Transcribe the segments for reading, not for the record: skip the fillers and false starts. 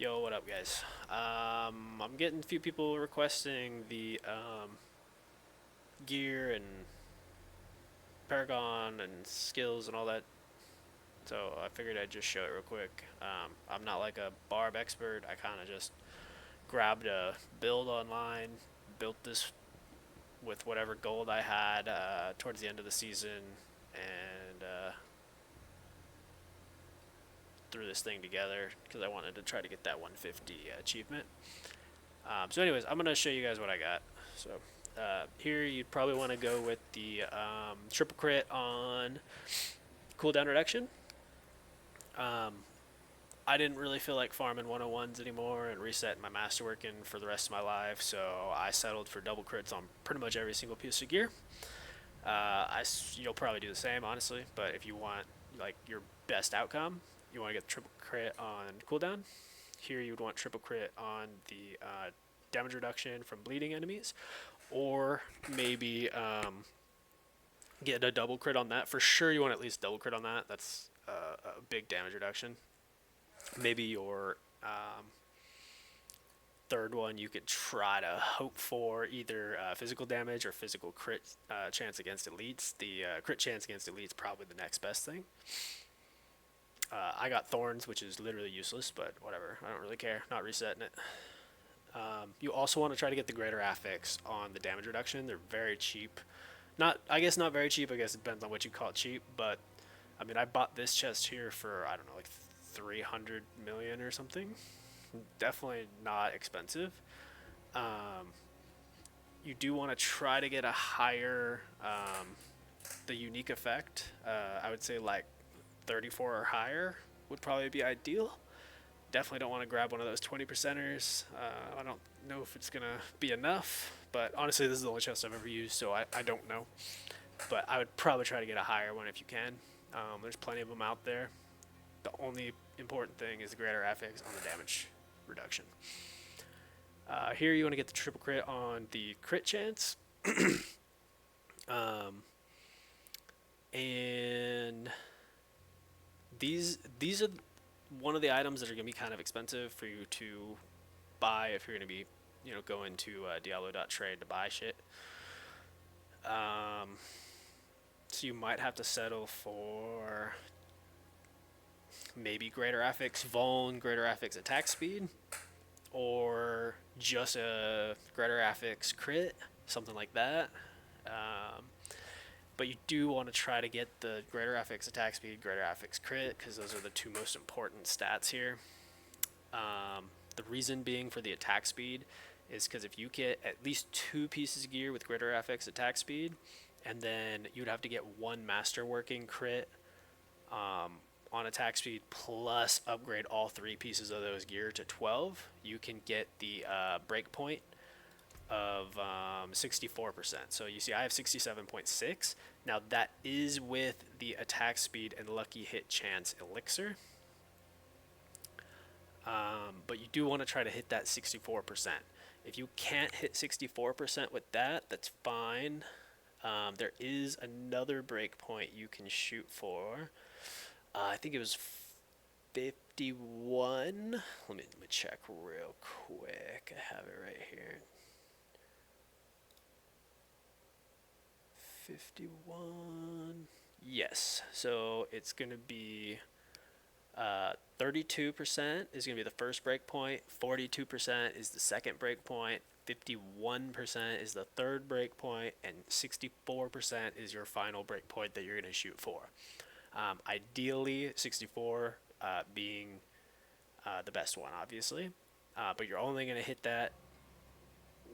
Yo, what up, guys? I'm getting a few people requesting the gear and Paragon and skills and all that, so I figured I'd just show it real quick. I'm not like a Barb expert. I kind of just grabbed a build online, built this with whatever gold I had towards the end of the season, and threw this thing together because I wanted to try to get that 150 achievement. So anyways, I'm going to show you guys what I got. So here you'd probably want to go with the triple crit on cooldown reduction. Um, I didn't really feel like farming 101s anymore and resetting my masterworking for the rest of my life, so I settled for double crits on pretty much every single piece of gear. You'll probably do the same, honestly, but if you want like your best outcome, you want to get triple crit on cooldown. Here you would want triple crit on the damage reduction from bleeding enemies, or maybe get a double crit on that. For sure, you want at least double crit on that. That's a big damage reduction. Maybe your third one, you could try to hope for either physical damage or physical crit chance against elites. The crit chance against elites probably the next best thing. I got thorns, which is literally useless, but whatever. I don't really care. Not resetting it. You also want to try to get the greater affix on the damage reduction. They're very cheap. I guess not very cheap. I guess it depends on what you call cheap. But I mean, I bought this chest here for I don't know, like 300 million or something. Definitely not expensive. Um, you do want to try to get a higher the unique effect. I would say like 34 or higher would probably be ideal. Definitely don't want to grab one of those 20 percenters. I don't know if it's going to be enough, but honestly, this is the only chest I've ever used, so I don't know. But I would probably try to get a higher one if you can. There's plenty of them out there. The only important thing is the greater affix on the damage reduction. Here you want to get the triple crit on the crit chance. And these are one of the items that are going to be kind of expensive for you to buy if you're going to be, going to Diablo.trade to buy shit. So you might have to settle for maybe greater affix Vuln, greater affix attack speed, or just a greater affix crit, something like that. But you do want to try to get the greater affix attack speed, greater affix crit, because those are the two most important stats here. The reason being for the attack speed is because if you get at least 2 pieces of gear with greater affix attack speed, and then you'd have to get 1 masterworking crit on attack speed plus upgrade all 3 pieces of those gear to 12, you can get the breakpoint of 64%. So you see I have 67.6. Now that is with the attack speed and lucky hit chance elixir. But you do want to try to hit that 64%. If you can't hit 64% with that, that's fine. There is another breakpoint you can shoot for. I think it was 51. Let me check real quick. I have it right here. 51. Yes. So it's going to be 32% is going to be the first breakpoint, 42% is the second breakpoint, 51% is the third breakpoint, and 64% is your final breakpoint that you're going to shoot for. Ideally, 64 being the best one, obviously, but you're only going to hit that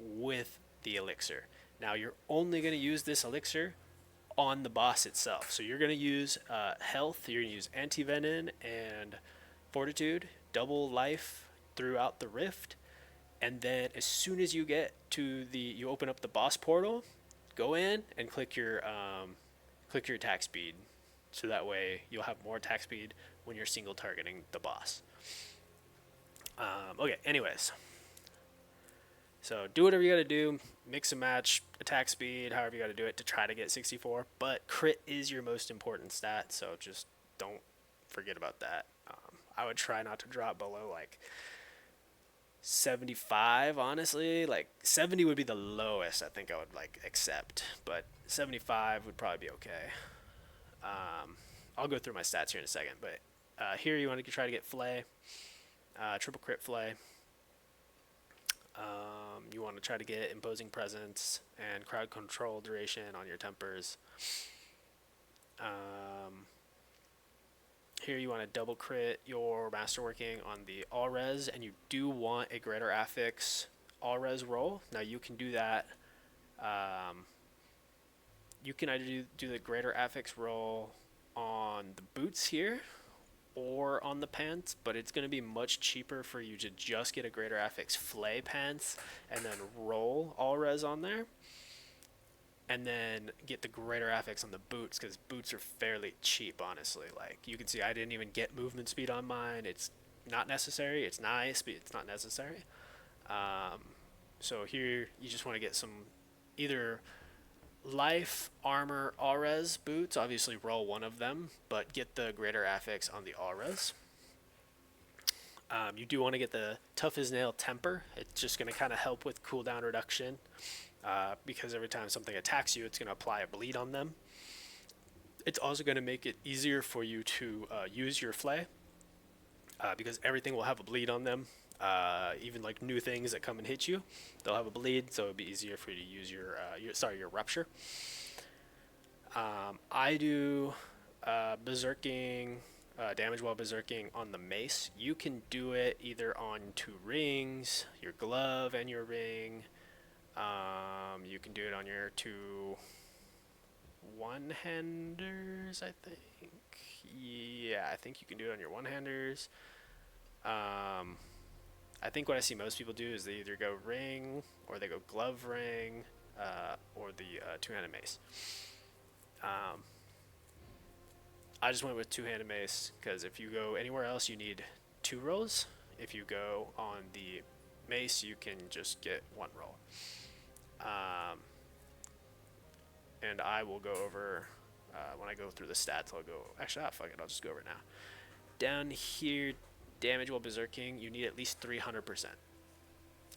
with the elixir. Now, you're only going to use this elixir on the boss itself. So you're going to use health, you're going to use anti-venom and fortitude, double life throughout the rift, and then as soon as you get to you open up the boss portal, go in and click your attack speed, so that way you'll have more attack speed when you're single targeting the boss. Okay, anyways. So do whatever you got to do, mix and match, attack speed, however you got to do it to try to get 64. But crit is your most important stat, so just don't forget about that. I would try not to drop below like 75, honestly. Like 70 would be the lowest I think I would like accept, but 75 would probably be okay. I'll go through my stats here in a second, but here you want to try to get flay, triple crit flay. You want to try to get imposing presence and crowd control duration on your tempers. Here you want to double crit your masterworking on the all res, and you do want a greater affix all res roll. Now you can do that. You can either do the greater affix roll on the boots here or on the pants, but it's going to be much cheaper for you to just get a greater affix flay pants and then roll all res on there, and then get the greater affix on the boots, because boots are fairly cheap, honestly. Like you can see, I didn't even get movement speed on mine. It's not necessary. It's nice, but it's not necessary. So here you just want to get some either life, armor, all res boots. Obviously roll one of them, but get the greater affix on the all res. You do want to get the tough as nail temper. It's just going to kind of help with cooldown reduction, because every time something attacks you, it's going to apply a bleed on them. It's also going to make it easier for you to use your flay, because everything will have a bleed on them. Even like new things that come and hit you, they'll have a bleed, so it'll be easier for you to use your rupture. I do berserking, damage while berserking on the mace. You can do it either on 2 rings, your glove and your ring. You can do it on your 2 one-handers, I think. Yeah, I think you can do it on your one-handers. I think what I see most people do is they either go ring or they go glove ring, or the two-handed mace. I just went with two-handed mace because if you go anywhere else, you need 2 rolls. If you go on the mace, you can just get 1 roll. And I will go over, when I go through the stats, I'll go, actually, fuck it, I'll just go over it now. Down here, damage while berserking, you need at least 300%.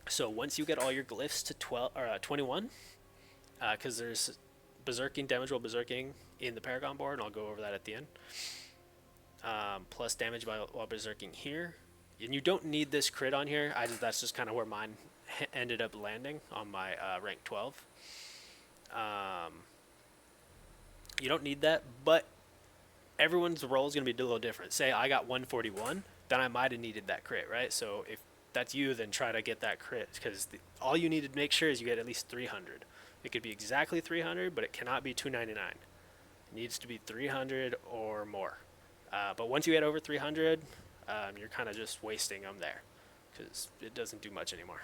So once you get all your glyphs to 21, because there's berserking, damage while berserking in the Paragon board, and I'll go over that at the end. Plus damage while berserking here. And you don't need this crit on here. That's just kind of where mine ended up landing on my rank 12. You don't need that, but everyone's roll is going to be a little different. Say I got 141, then I might have needed that crit, right? So if that's you, then try to get that crit, because all you need to make sure is you get at least 300. It could be exactly 300, but it cannot be 299. It needs to be 300 or more. But once you get over 300, you're kind of just wasting them there, because it doesn't do much anymore.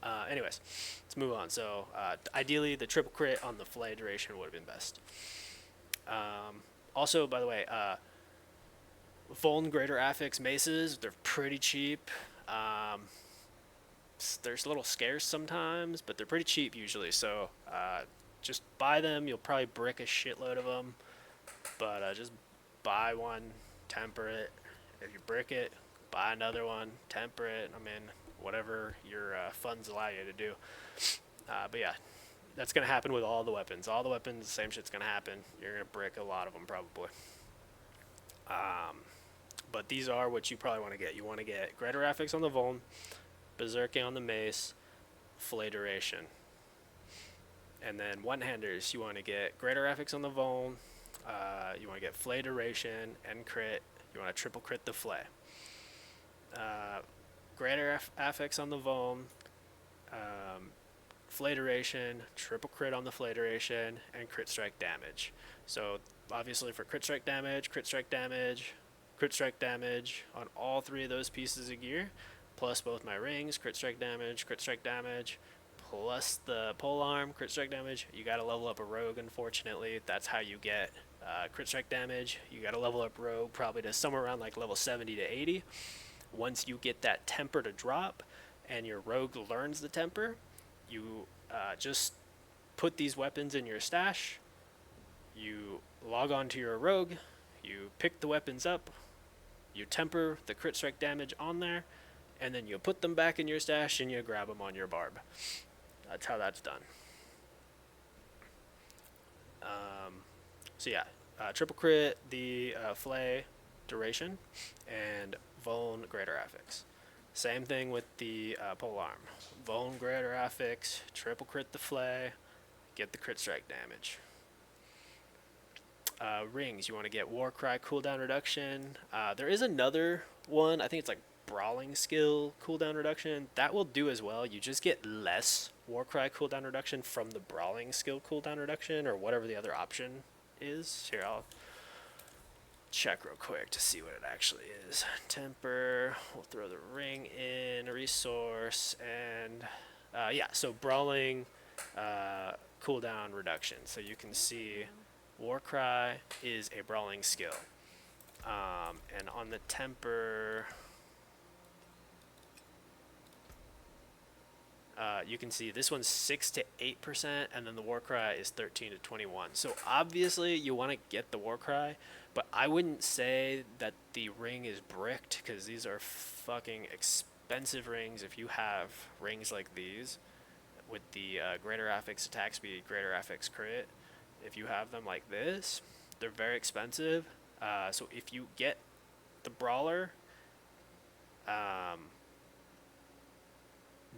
Anyways, let's move on. So ideally, the triple crit on the flay duration would have been best. Also, by the way, Vuln Greater Affix maces, they're pretty cheap. They're a little scarce sometimes, but they're pretty cheap usually. So just buy them. You'll probably brick a shitload of them, but just buy one, temper it. If you brick it, buy another one, temper it. I mean, whatever your funds allow you to do. But yeah, that's going to happen with all the weapons. All the weapons, the same shit's going to happen. You're going to brick a lot of them probably. But these are what you probably want to get. You want to get Greater Affix on the Vuln, Berserking on the Mace, Flay Duration. And then one-handers, you want to get Greater Affix on the Vuln, you want to get Flay Duration and crit. You want to triple crit the Flay. Greater Affix on the Vuln, Flay Duration, triple crit on the Flay Duration, and crit strike damage. So obviously for crit strike damage on all 3 of those pieces of gear, plus both my rings, crit strike damage, plus the polearm, crit strike damage. You gotta level up a rogue, unfortunately. That's how you get crit strike damage. You gotta level up rogue probably to somewhere around like level 70 to 80. Once you get that temper to drop and your rogue learns the temper, you just put these weapons in your stash. You log on to your rogue, you pick the weapons up, you temper the crit strike damage on there, and then you put them back in your stash and you grab them on your barb. That's how that's done. So yeah, triple crit, the flay duration, and vuln greater affix. Same thing with the pole arm. Vuln greater affix, triple crit the flay, get the crit strike damage. Rings, you want to get Warcry cooldown reduction. There is another one, I think it's like Brawling skill cooldown reduction. That will do as well. You just get less Warcry cooldown reduction from the Brawling skill cooldown reduction, or whatever the other option is. Here, I'll check real quick to see what it actually is. Temper, we'll throw the ring in, resource, and yeah, so Brawling cooldown reduction. So you can see Warcry is a Brawling skill. And on the Temper, you can see this one's 6 to 8%, and then the Warcry is 13 to 21. So obviously you want to get the Warcry, but I wouldn't say that the ring is bricked, because these are fucking expensive rings. If you have rings like these with the greater affix attack speed, greater affix crit, if you have them like this, they're very expensive. So if you get the Brawler,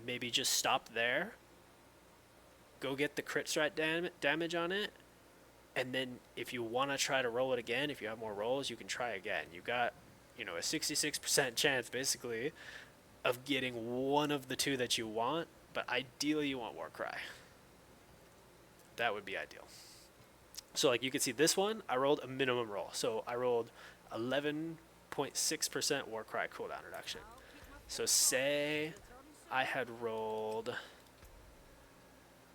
maybe just stop there, go get the crit strike damage on it, and then if you want to try to roll it again, if you have more rolls, you can try again. You got, a 66% chance basically of getting one of the two that you want, but ideally you want Warcry. That would be ideal. So like you can see this one, I rolled a minimum roll. So I rolled 11.6% Warcry cooldown reduction. So say I had rolled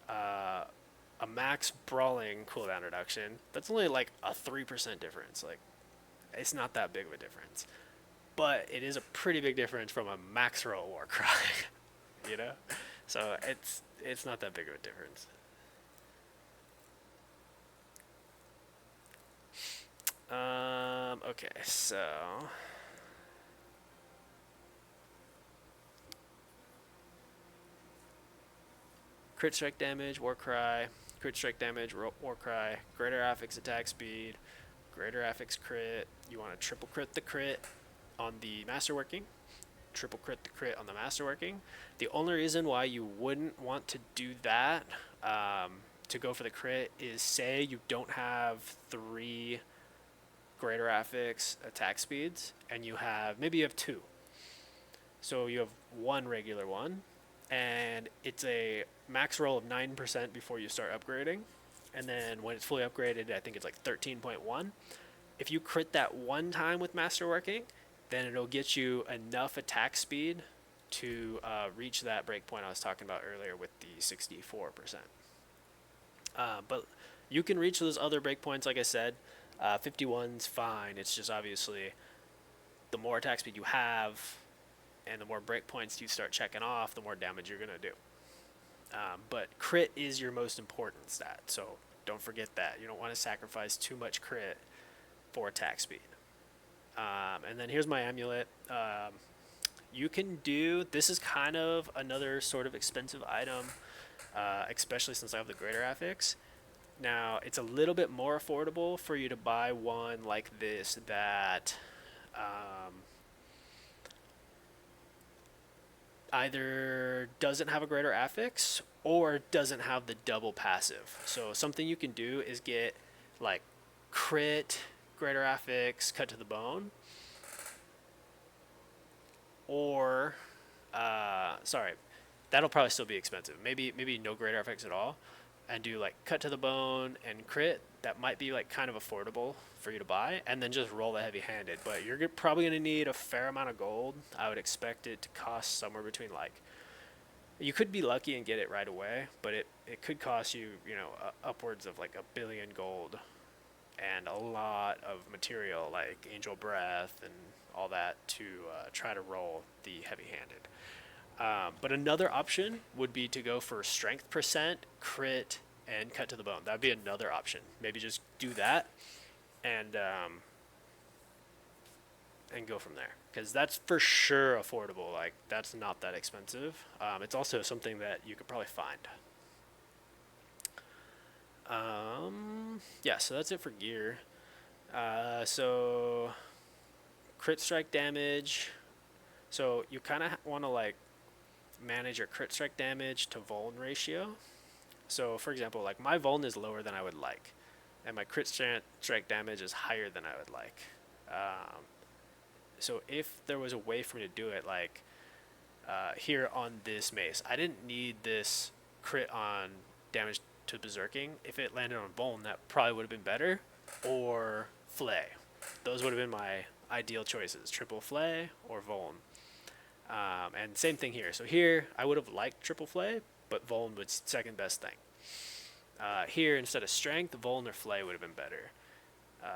a max Brawling cooldown reduction. That's only like a 3% difference. Like, it's not that big of a difference. But it is a pretty big difference from a max roll Warcry, So it's not that big of a difference. Okay, so crit strike damage, Warcry, crit strike damage, Warcry, greater affix attack speed, greater affix crit. You want to triple crit the crit on the masterworking, triple crit the crit on the masterworking. The only reason why you wouldn't want to do that, to go for the crit, is say you don't have 3 greater affix attack speeds, and maybe you have 2. So you have 1 regular one, and it's a max roll of 9% before you start upgrading, and then when it's fully upgraded, I think it's like 13.1. If you crit that one time with masterworking, then it'll get you enough attack speed to reach that breakpoint I was talking about earlier with the 64%. But you can reach those other breakpoints, like I said. 51's fine. It's just obviously the more attack speed you have and the more breakpoints you start checking off, the more damage you're going to do. But crit is your most important stat, so don't forget that. You don't want to sacrifice too much crit for attack speed. And then here's my amulet. You can do, this is kind of another sort of expensive item, especially since I have the greater affix. Now, it's a little bit more affordable for you to buy one like this that either doesn't have a greater affix or doesn't have the double passive. So something you can do is get like crit, greater affix, cut to the bone, or that'll probably still be expensive. Maybe no greater affix at all, and do like cut to the bone and crit. That might be like kind of affordable for you to buy, and then just roll the heavy-handed. But you're probably going to need a fair amount of gold. I would expect it to cost somewhere between you could be lucky and get it right away, but it could cost you, upwards of like 1 billion gold and a lot of material like angel breath and all that to try to roll the heavy-handed. But another option would be to go for strength percent, crit, and cut to the bone. That would be another option. Maybe just do that, and and go from there, because that's for sure affordable. Like, that's not that expensive. It's also something that you could probably find. Yeah, so that's it for gear. So crit strike damage. So you kind of want to like manage your crit strike damage to vuln ratio. So for example, like my vuln is lower than I would like, and my crit strike damage is higher than I would like. Um, so if there was a way for me to do it, like here on this mace, I didn't need this crit on damage to berserking. If it landed on vuln, that probably would have been better, or flay. Those would have been my ideal choices: triple flay or vuln. And same thing here. So here, I would have liked triple flay, but vuln was second best thing. Here, instead of strength, vuln or flay would have been better.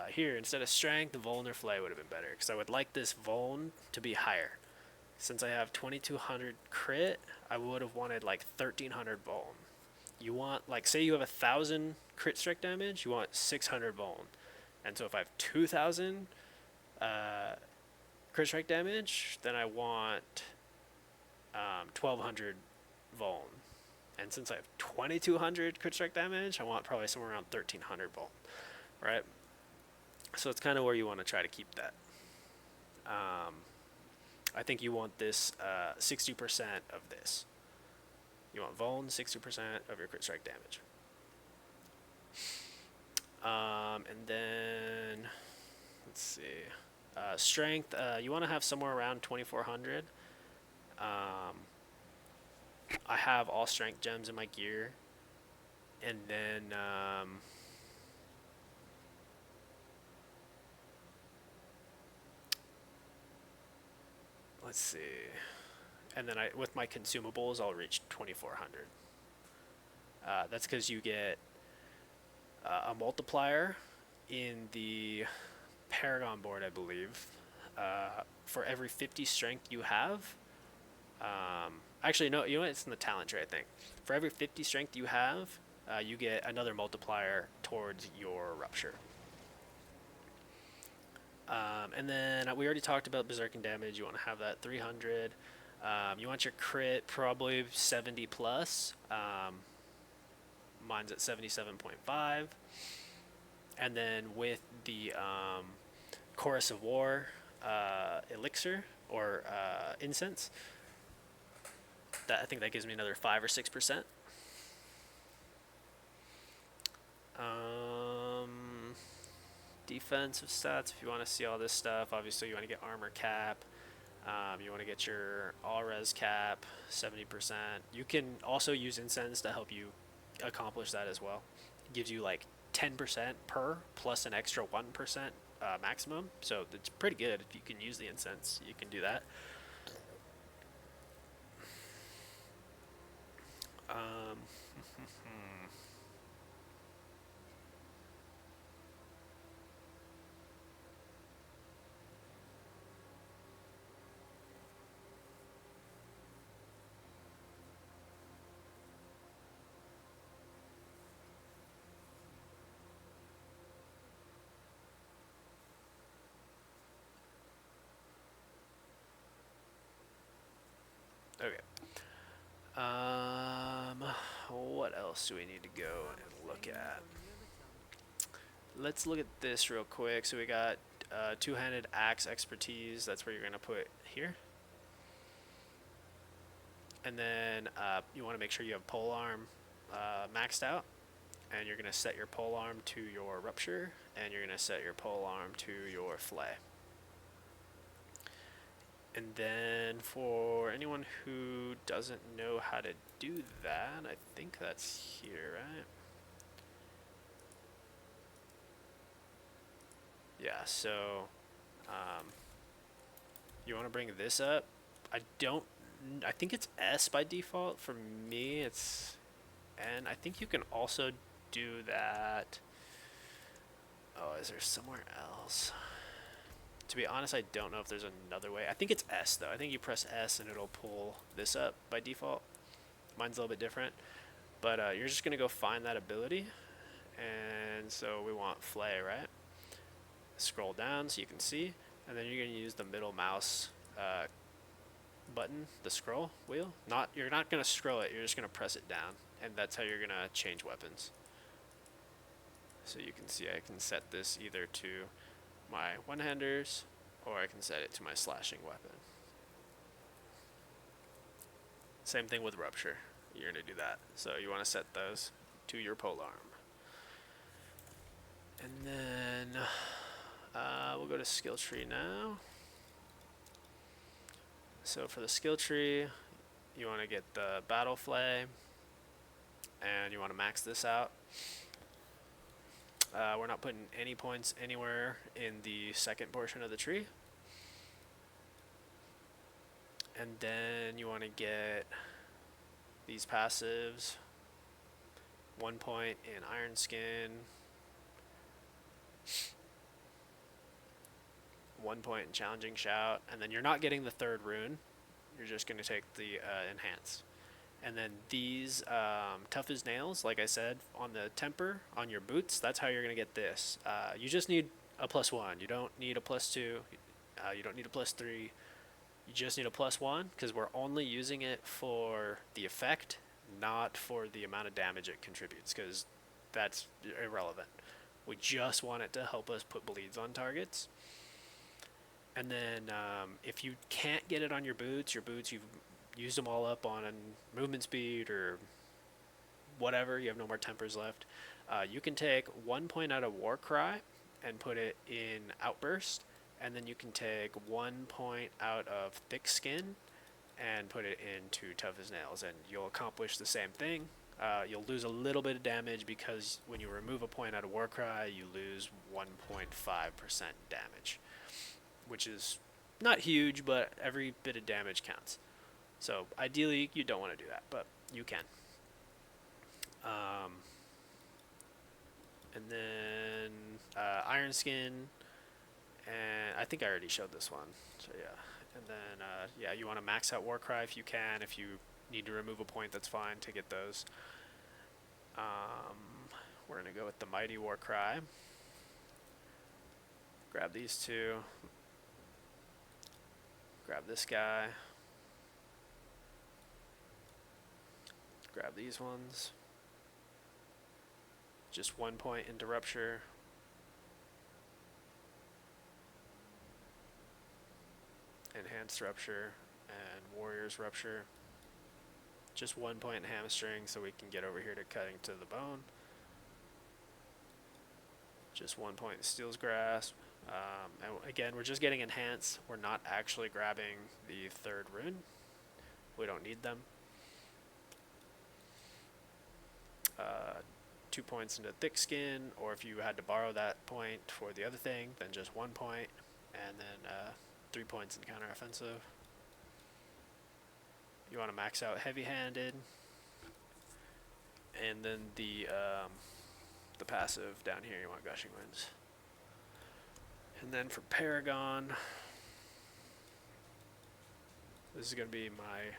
Here, instead of strength, vuln or flay would have been better, because I would like this vuln to be higher. Since I have 2200 crit, I would have wanted like 1300 vuln. You want, like, say you have 1000 crit strike damage, you want 600 vuln. And so if I have 2000 crit strike damage, then I want 1200 vuln. And since I have 2200 crit strike damage, I want probably somewhere around 1300 vuln, right? So it's kind of where you want to try to keep that. I think you want this 60% of this. You want vuln 60% of your crit strike damage. And then, let's see. Strength, you want to have somewhere around 2400. I have all strength gems in my gear. And then, let's see. And then with my consumables, I'll reach 2400. That's because you get a multiplier in the Paragon board, I believe. For every 50 strength you have. Actually, no, you know what? It's in the talent tree, I think. For every 50 strength you have, you get another multiplier towards your rupture. And then we already talked about berserking damage. You want to have that 300. You want your crit probably 70 plus. Mine's at 77.5. And then with the Chorus of War elixir or incense, I think that gives me another 5 or 6%. Defensive stats, if you want to see all this stuff, obviously you want to get armor cap. You want to get your all res cap, 70%. You can also use incense to help you accomplish that as well. It gives you like 10% per plus an extra 1% maximum. So it's pretty good if you can use the incense. You can do that. Okay. What else do we need to go and look at? Let's look at this real quick. So we got two-handed axe expertise. That's where you're going to put here. And then you want to make sure you have pole arm maxed out. And you're going to set your pole arm to your rupture. And you're going to set your pole arm to your flay. And then for anyone who doesn't know how to do that, I think that's here, right? Yeah, so you want to bring this up. I think it's S by default. For me, it's N. I think you can also do that. Oh, is there somewhere else? To be honest, I don't know if there's another way. I think it's S, though. I think you press S and it'll pull this up by default. Mine's a little bit different. But you're just going to go find that ability. And so we want flay, right? Scroll down so you can see. and then you're going to use the middle mouse button, the scroll wheel. You're not going to scroll it, you're just going to press it down, and that's how you're going to change weapons. So you can see I can set this either to my one-handers, or I can set it to my slashing weapon. Same thing with rupture. You're going to do that. So you want to set those to your polearm. And then we'll go to skill tree now. So for the skill tree, you want to get the battle flay, and you want to max this out. We're not putting any points anywhere in the second portion of the tree. And then you want to get these passives. 1 point in Iron Skin, 1 point in Challenging Shout, and then you're not getting the third rune. You're just going to take the Enhance. And then these Tough as Nails, like I said, on the temper, on your boots, that's how you're going to get this. You just need a +1. You don't need a +2. You don't need a +3. You just need a +1, because we're only using it for the effect, not for the amount of damage it contributes, because that's irrelevant. We just want it to help us put bleeds on targets. And then if you can't get it on your boots, you've used them all up on movement speed or whatever, you have no more tempers left, you can take 1 point out of Warcry and put it in Outburst, and then you can take 1 point out of Thick Skin and put it into Tough as Nails, and you'll accomplish the same thing. You'll lose a little bit of damage because when you remove a point out of Warcry, you lose 1.5% damage, which is not huge, but every bit of damage counts. So ideally, you don't want to do that, but you can. And then Iron Skin, and I think I already showed this one. So yeah, and then yeah, you want to max out Warcry if you can. If you need to remove a point, that's fine to get those. We're gonna go with the Mighty Warcry. Grab these two. Grab this guy. Grab these ones. Just 1 point into Rupture. Enhanced Rupture and Warrior's Rupture. Just 1 point in Hamstring so we can get over here to Cutting to the Bone. Just 1 point in Steel's Grasp. And again, we're just getting Enhanced. We're not actually grabbing the third rune. We don't need them. 2 points into Thick Skin, or if you had to borrow that point for the other thing, then just 1 point, and then 3 points in Counteroffensive. You want to max out Heavy-Handed, and then the passive down here, you want Gushing Winds. And then for Paragon, this is going to be my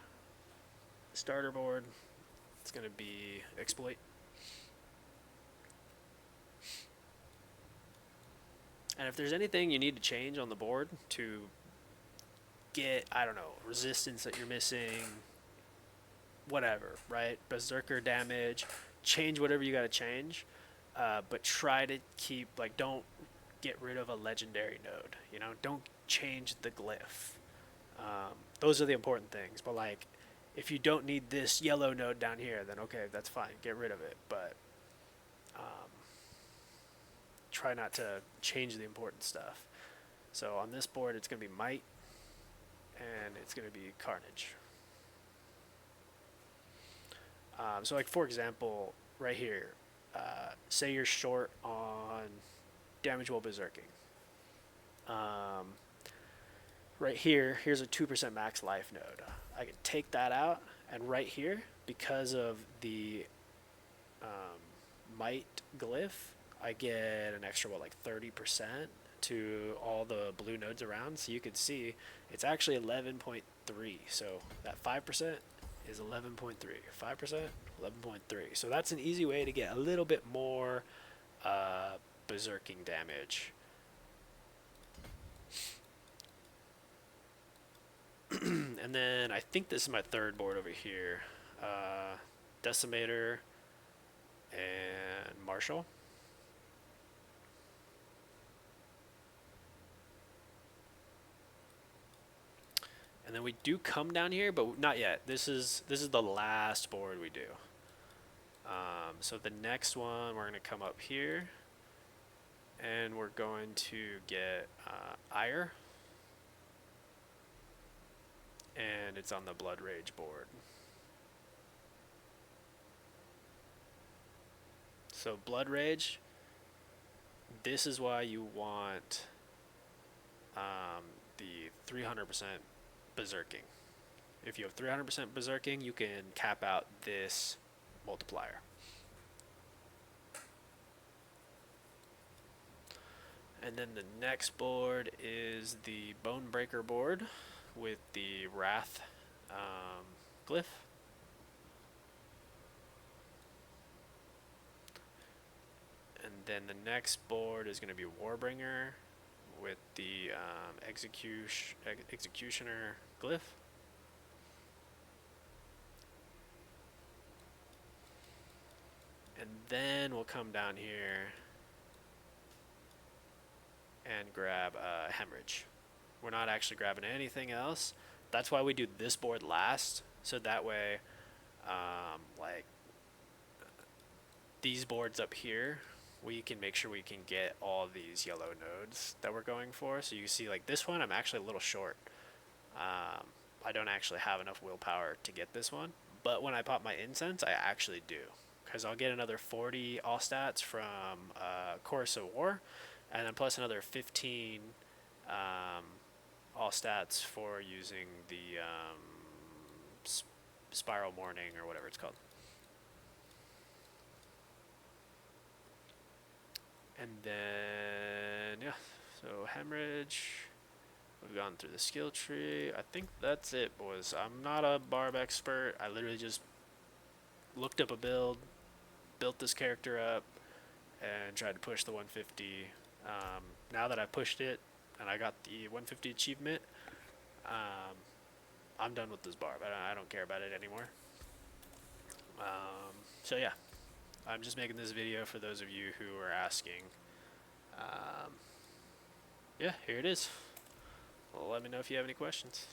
starter board. It's going to be Exploit. And if there's anything you need to change on the board to get, I don't know, resistance that you're missing, whatever, right? Berserker damage, change whatever you got to change, but try to keep, like, don't get rid of a legendary node, you know? Don't change the glyph. Those are the important things, but, like, if you don't need this yellow node down here, then okay, that's fine, get rid of it, but try not to change the important stuff. So on this board, it's going to be Might, and it's going to be Carnage. So like, for example, right here, say you're short on damage while berserking. Right here, here's a 2% max life node. I can take that out, and right here, because of the Might glyph, I get an extra, what, like 30% to all the blue nodes around. So you can see it's actually 11.3. So that 5% is 11.3. 5%, 11.3. So that's an easy way to get a little bit more berserking damage. And then I think this is my third board over here. Decimator and Marshall. And then we do come down here, but not yet. This is the last board we do. So the next one, we're going to come up here, and we're going to get Ire, and it's on the Blood Rage board. So Blood Rage, this is why you want the 300% berserking. If you have 300% berserking, you can cap out this multiplier. And then the next board is the Bonebreaker board with the Wrath glyph. And then the next board is going to be Warbringer with the Executioner glyph. And then we'll come down here and grab Hemorrhage. We're not actually grabbing anything else. That's why we do this board last, so that way, like, these boards up here, we can make sure we can get all these yellow nodes that we're going for. So you see, like, this one, I'm actually a little short. I don't actually have enough willpower to get this one, but when I pop my incense, I actually do, because I'll get another 40 all stats from Chorus of War, and then plus another 15 all stats for using the Spiral Morning or whatever it's called. And then, yeah, so Hemorrhage, we've gone through the skill tree. I think that's it, boys. I'm not a Barb expert. I literally just looked up a build, built this character up, and tried to push the 150. Now that I pushed it and I got the 150 achievement, I'm done with this Barb. I don't care about it anymore. So yeah, I'm just making this video for those of you who are asking. Yeah, here it is. Well, let me know if you have any questions.